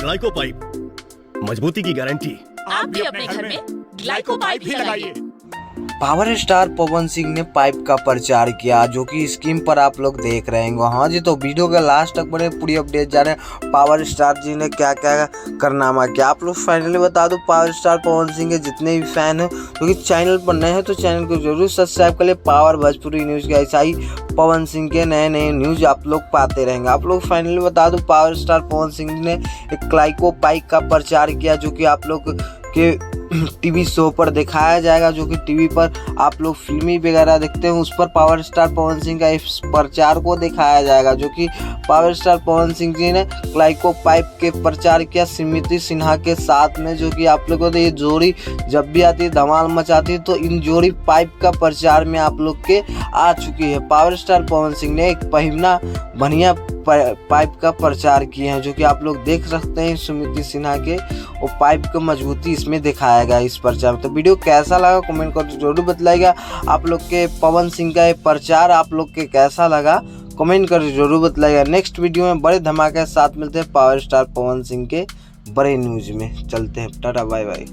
Glyco pipe, मजबूती की guarantee. आप भी अपने घर में ग्लाइको पाइप ही लगाइए। पावर स्टार पवन सिंह ने पाइप का प्रचार किया, जो कि स्कीम पर आप लोग देख रहे हैं। हाँ जी, तो वीडियो के लास्ट तक बने, पूरी अपडेट जा रहे हैं पावर स्टार जी ने क्या क्या कारनामा किया। आप लोग फाइनली बता दो, पावर स्टार पवन सिंह के जितने भी फैन हैं, क्योंकि चैनल पर नए हैं तो चैनल को जरूर सब्सक्राइब कर ले। पावर भोजपुरी न्यूज़ के ऐसा ही पवन सिंह के नए नए न्यूज़ आप लोग पाते रहेंगे। आप लोग फाइनली बता दो, पावर स्टार पवन सिंह ने एक ग्लाइको पाइप का प्रचार किया, जो कि आप लोग के टीवी शो पर दिखाया जाएगा, जो कि टीवी पर आप लोग फिल्मी वगैरह देखते हैं, उस पर पावर स्टार पवन सिंह का इस प्रचार को दिखाया जाएगा, जो कि पावर स्टार पवन सिंह जी ने ग्लाइको पाइप के प्रचार किया स्मृति सिन्हा के साथ में, जो कि आप लोगों को ये जोड़ी जब भी आती है धमाल मचाती है। तो इन जोड़ी पाइप का प्रचार में आप लोग के आ चुकी है। पावर स्टार पवन सिंह ने एक पहिना बढ़िया पाइप का प्रचार किए हैं, जो कि आप लोग देख सकते हैं स्मृति सिन्हा के, और पाइप की मजबूती इसमें दिखाया गया इस प्रचार में। तो वीडियो कैसा लगा कमेंट करके जरूर बताइएगा। आप लोग के पवन सिंह का ये प्रचार आप लोग के कैसा लगा कमेंट करके जरूर बताइएगा। नेक्स्ट वीडियो में बड़े धमाके के साथ मिलते हैं पावर स्टार पवन सिंह के बड़े न्यूज में। चलते हैं, टाटा बाय बाय।